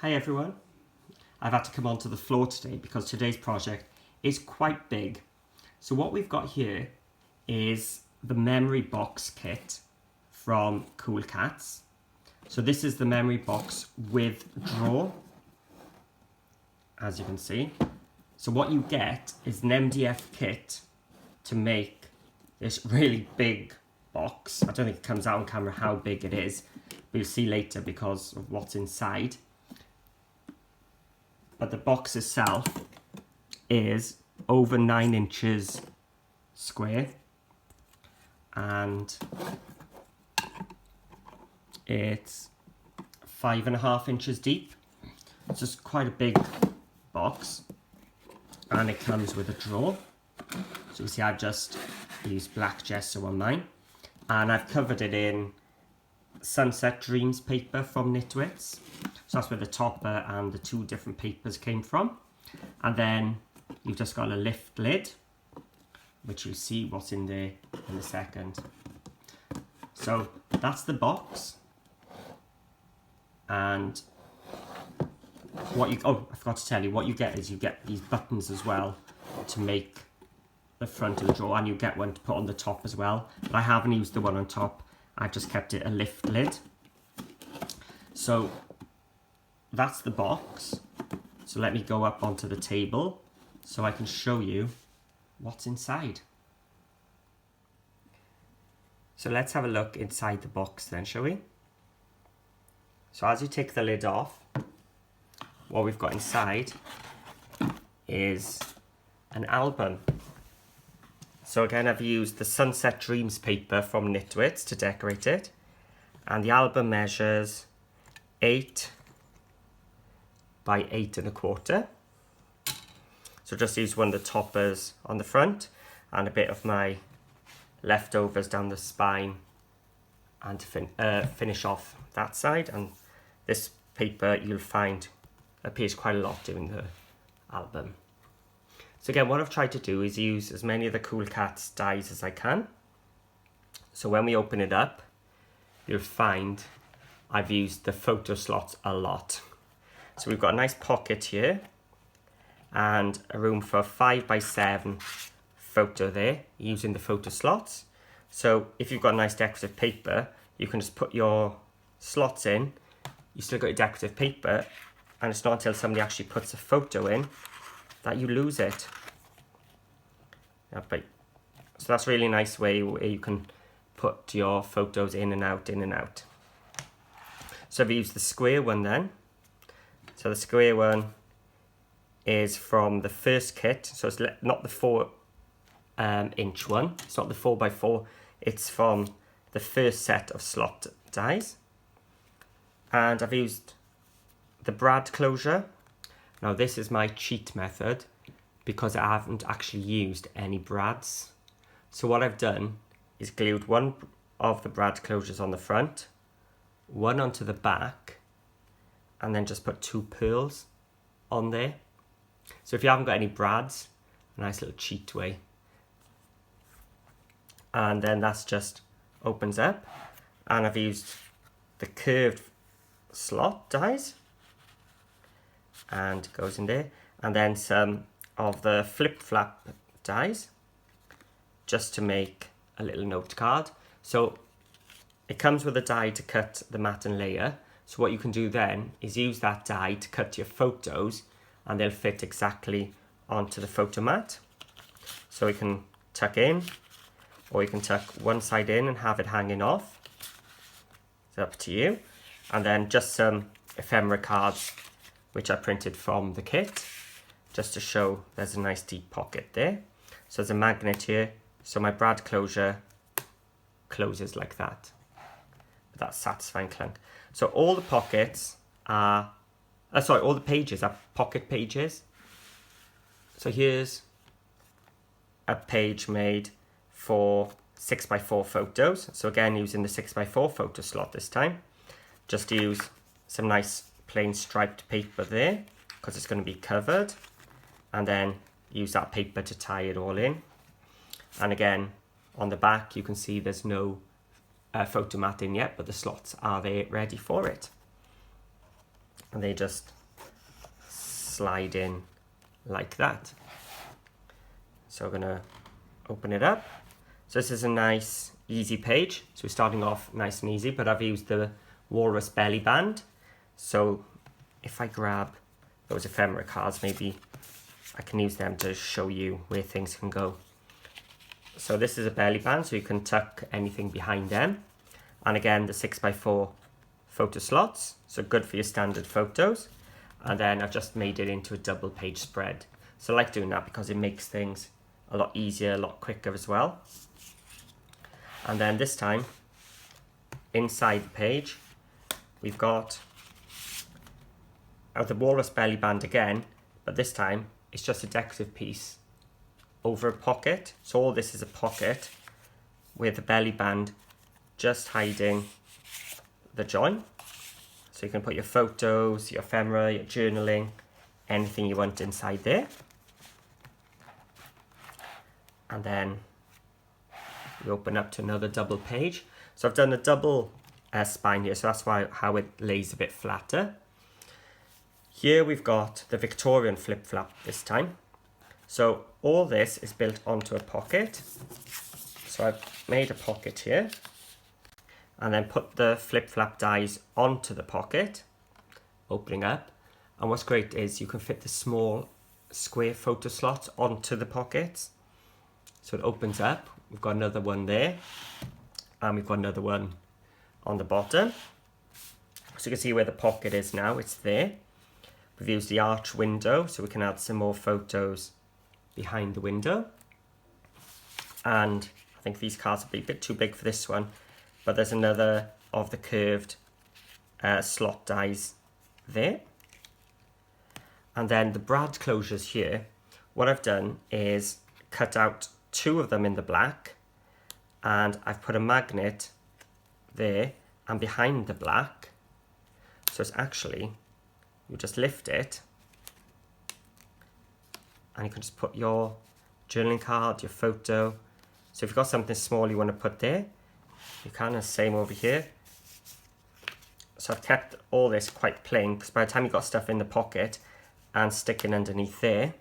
Hi everyone. I've had to come onto the floor today because today's project is quite big. So what we've got here is the memory box kit from Cool Katz. So this is the memory box with drawer, as you can see. So what you get is an MDF kit to make this really big box. I don't think it comes out on camera how big it is, but you'll see later because of what's inside. But the box itself is over 9 inches square and it's 5.5 inches deep. It's just quite a big box, and it comes with a drawer. So you see I've just used black gesso on mine, and I've covered it in Sunset Dreams paper from Nitwits. So that's where the topper and the 2 different papers came from. And then you've just got a lift lid, which you'll see what's in there in a second. So that's the box. And what you, oh, I forgot to tell you, what you get is you get these buttons as well to make the front of the drawer, and you get one to put on the top as well. But I haven't used the one on top. I've just kept it a lift lid. So that's the box. So let me go up onto the table so I can show you what's inside. So let's have a look inside the box then, shall we? So as you take the lid off, what we've got inside is an album. So again, I've used the Sunset Dreams paper from Nitwits to decorate it. And the album measures 8 by 8.25. So just use one of the toppers on the front and a bit of my leftovers down the spine, and to finish off that side. And this paper you'll find appears quite a lot in the album. So again, what I've tried to do is use as many of the Cool Katz dies as I can. So when we open it up, you'll find I've used the photo slots a lot. So we've got a nice pocket here and a room for a 5x7 photo there using the photo slots. So if you've got a nice decorative paper, you can just put your slots in. You still got your decorative paper, and it's not until somebody actually puts a photo in that you lose it. So that's a really nice way where you can put your photos in and out, in and out. So I've used the square one then. So the square one is from the first kit, so it's not the 4-inch one, it's not the 4x4, it's from the first set of slot dies. And I've used the brad closure. Now this is my cheat method because I haven't actually used any brads. So what I've done is glued one of the brad closures on the front, one onto the back, and then just put 2 pearls on there. So if you haven't got any brads, a nice little cheat way. And then that's just opens up, and I've used the curved slot dies and goes in there, and then some of the flip flap dies just to make a little note card. So it comes with a die to cut the mat and layer. So what you can do then is use that die to cut your photos, and they'll fit exactly onto the photo mat. So you can tuck in, or you can tuck one side in and have it hanging off. It's up to you. And then just some ephemera cards, which I printed from the kit, just to show there's a nice deep pocket there. So there's a magnet here, so my brad closure closes like that. That satisfying clunk. So all the pockets are, all the pages are pocket pages. So here's a page made for 6x4 photos. So again, using the 6x4 photo slot this time. Just use some nice plain striped paper there because it's going to be covered, and then use that paper to tie it all in. And again, on the back you can see there's no photo mat in yet, but the slots are there ready for it. and they just slide in like that. So we're going to open it up. So this is a nice easy page. So we're starting off nice and easy, but I've used the walrus belly band. So if I grab those ephemera cards, maybe I can use them to show you where things can go. So this is a belly band, so you can tuck anything behind them. And again, the 6x4 photo slots, so good for your standard photos. And then I've just made it into a double page spread. So I like doing that because it makes things a lot easier, a lot quicker as well. And then this time, inside the page, we've got the walrus belly band again, but this time it's just a decorative piece over a pocket. So all this is a pocket with the belly band just hiding the join. So you can put your photos, your ephemera, your journaling, anything you want inside there. And then we open up to another double page. So I've done a double spine here, so that's how it lays a bit flatter. Here we've got the Victorian flip flap this time. So all this is built onto a pocket. So I've made a pocket here and then put the flip flap dies onto the pocket, opening up. And what's great is you can fit the small square photo slot onto the pockets. So it opens up. We've got another one there and we've got another one on the bottom. So you can see where the pocket is now, it's there. We've used the arch window so we can add some more photos behind the window. And I think these cards will be a bit too big for this one, but there's another of the curved slot dies there. And then the brad closures here, what I've done is cut out 2 of them in the black, and I've put a magnet there and behind the black. So it's actually, you just lift it and you can just put your journaling card, your photo. So if you've got something small you want to put there, you can, the same over here. So I've kept all this quite plain because by the time you've got stuff in the pocket and sticking underneath there,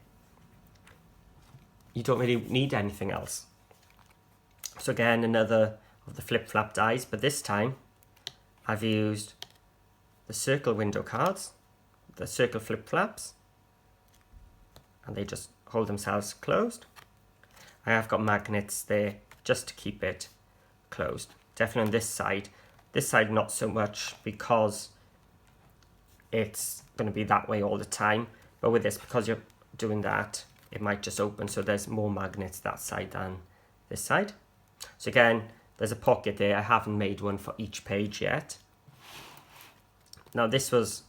you don't really need anything else. So again, another of the flip flap dies, but this time I've used the circle window cards, the circle flip flaps, and they just hold themselves closed. I have got magnets there just to keep it closed. Definitely on this side not so much because it's going to be that way all the time, but with this, because you're doing that, it might just open, so there's more magnets that side than this side. So again, there's a pocket there. I haven't made one for each page yet. Now this was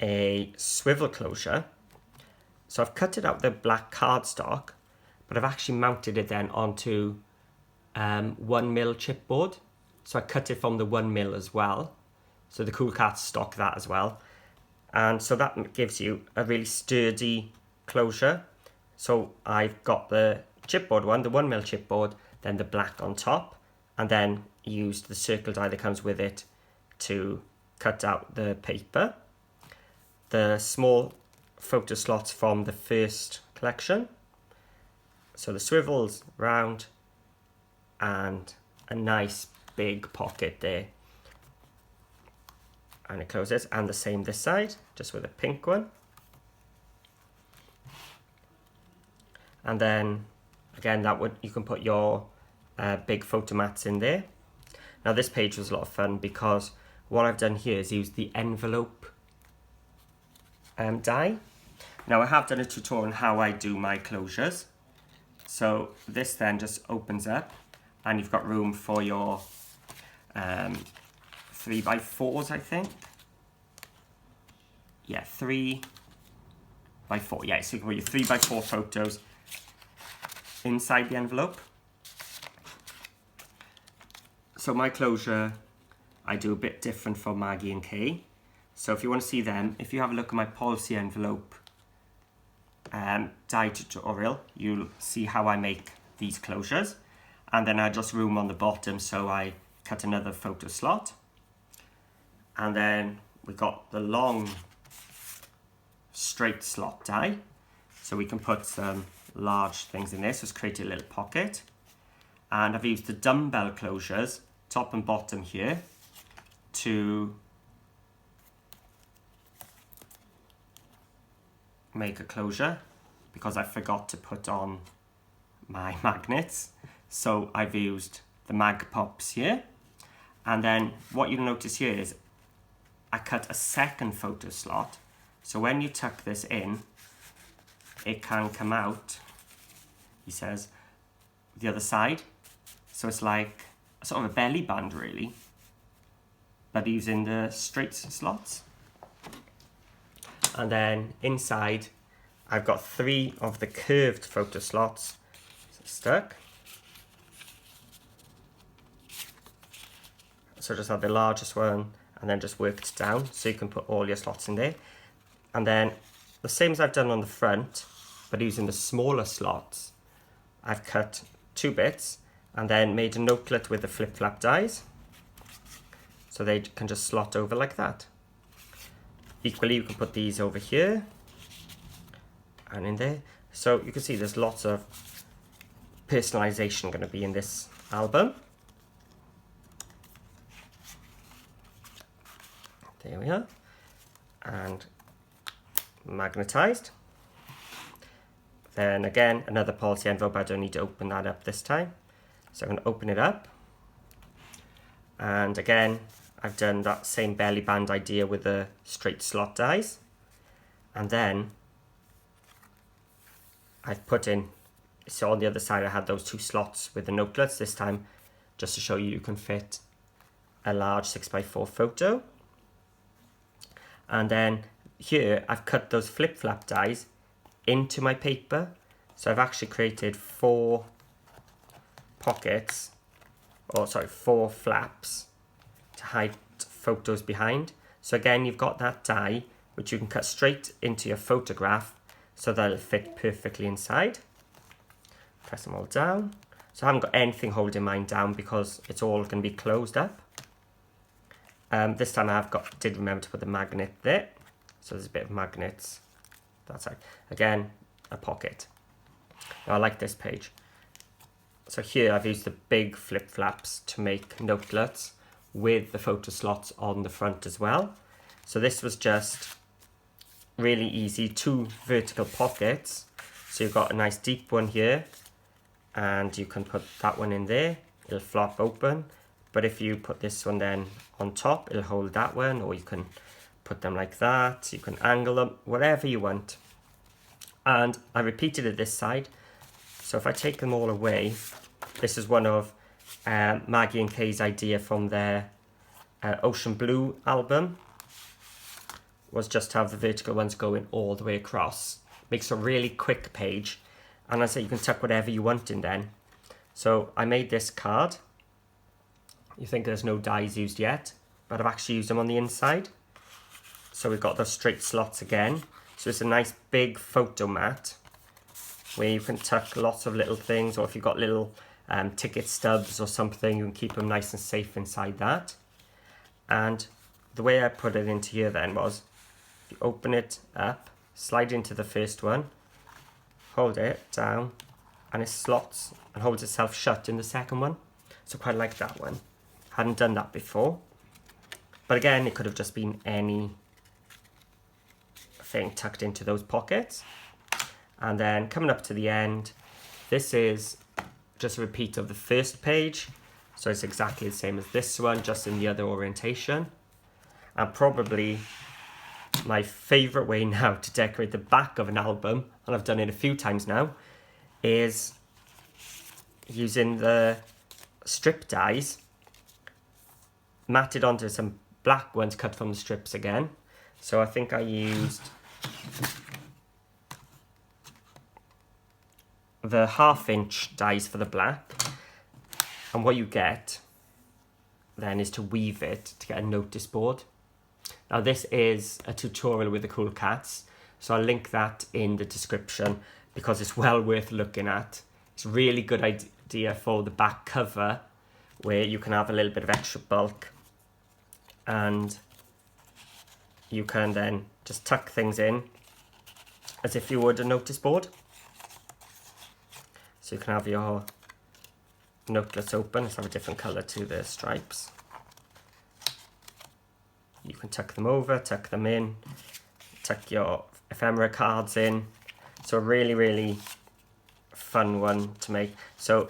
a swivel closure. So I've cut it out the black cardstock, but I've actually mounted it then onto 1mm chipboard. So I cut it from the 1mm as well. So the Cool Katz stock that as well. And so that gives you a really sturdy closure. So I've got the chipboard one, the 1mm chipboard, then the black on top, and then used the circle die that comes with it to cut out the paper. The small photo slots from the first collection. So the swivels round and a nice big pocket there. And it closes, and the same this side, just with a pink one. And then again, you can put your big photo mats in there. Now this page was a lot of fun because what I've done here is use the envelope die. Now I have done a tutorial on how I do my closures. So this then just opens up and you've got room for your 3x4s, I think. Yeah, 3x4. Yeah, so you can put your 3x4 photos inside the envelope. So my closure, I do a bit different from Maggie and Kay. So if you want to see them, if you have a look at my policy envelope die tutorial, you'll see how I make these closures. And then I just room on the bottom, so I cut another photo slot. And then we got the long straight slot die, so we can put some large things in this. Just create a little pocket, and I've used the dumbbell closures top and bottom here to make a closure because I forgot to put on my magnets. So I've used the mag pops here, and then what you'll notice here is I cut a second photo slot, so when you tuck this in it can come out, he says, the other side, so it's like sort of a belly band really, but using the straight slots. And then inside I've got 3 of the curved photo slots stuck. So just have the largest one and then just work it down so you can put all your slots in there. And then the same as I've done on the front, but using the smaller slots, I've cut 2 bits and then made a notelet with the flip-flap dies, so they can just slot over like that. Equally, you can put these over here and in there. So you can see there's lots of personalization going to be in this album. There we are. And magnetized. Then again, another policy envelope. I don't need to open that up this time. So I'm going to open it up. And again, I've done that same belly band idea with the straight slot dies. And then I've put in, so on the other side I had those 2 slots with the notelets. This time, just to show you, you can fit a large 6x4 photo. And then here I've cut those flip-flap dies into my paper. So I've actually created 4 pockets, or sorry, 4 flaps to hide photos behind. So again, you've got that die which you can cut straight into your photograph so that it'll fit perfectly inside. Press them all down. So I haven't got anything holding mine down because it's all going to be closed up. This time did remember to put the magnet there. So there's a bit of magnets. That's right. Again, a pocket. Now I like this page. So here I've used the big flip flaps to make notelets with the photo slots on the front as well. So this was just really easy, 2 vertical pockets. So you've got a nice deep one here, and you can put that one in there. It'll flop open. But if you put this one then on top, it'll hold that one, or you can put them like that. You can angle them, whatever you want. And I repeated it this side. So if I take them all away, this is one of Maggie and Kay's idea from their Ocean Blue album, was just to have the vertical ones going all the way across. Makes a really quick page, and I say you can tuck whatever you want in then. So I made this card. You think there's no dies used yet, but I've actually used them on the inside. So we've got those straight slots again. So it's a nice big photo mat where you can tuck lots of little things, or if you've got little ticket stubs or something, you can keep them nice and safe inside that. And the way I put it into here then was, if you open it up, slide into the first one, hold it down, and it slots and holds itself shut in the second one. So quite like that one. Hadn't done that before. But again, it could have just been any thing tucked into those pockets. And then coming up to the end, this is just a repeat of the first page. So it's exactly the same as this one, just in the other orientation. And probably my favorite way now to decorate the back of an album, and I've done it a few times now, is using the strip dies, matted onto some black ones cut from the strips again. So I think I used the 1/2 inch dies for the black, and what you get then is to weave it to get a notice board. Now this is a tutorial with the Cool Katz, so I'll link that in the description because it's well worth looking at. It's a really good idea for the back cover where you can have a little bit of extra bulk and you can then just tuck things in as if you would a notice board. So you can have your notelets open. Let's have a different colour to the stripes. You can tuck them over, tuck them in, tuck your ephemera cards in. So a really, really fun one to make. So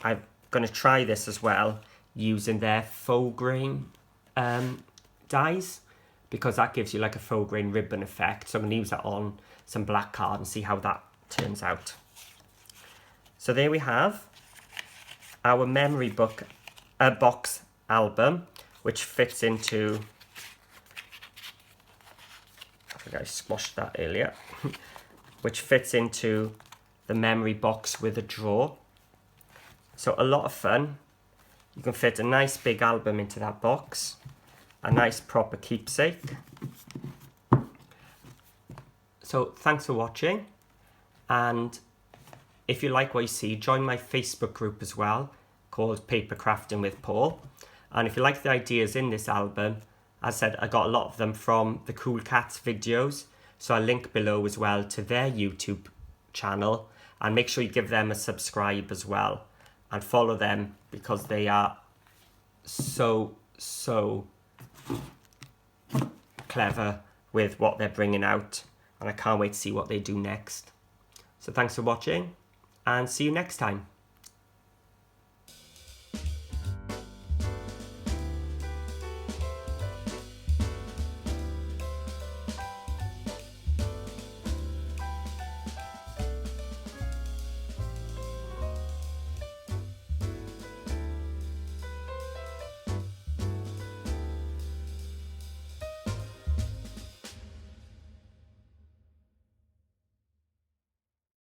I'm going to try this as well using their faux grain dies, because that gives you like a faux grain ribbon effect. So I'm going to use that on some black card and see how that turns out. So there we have our memory box album, which fits into, I think I squashed that earlier, which fits into the memory box with a drawer. So a lot of fun. You can fit a nice big album into that box, a nice proper keepsake. So thanks for watching, and if you like what you see, join my Facebook group as well, called Paper Crafting with Paul. And if you like the ideas in this album, as I said, I got a lot of them from the Cool Katz videos, so I'll link below as well to their YouTube channel, and make sure you give them a subscribe as well and follow them, because they are so clever with what they're bringing out, and I can't wait to see what they do next. So thanks for watching, and see you next time.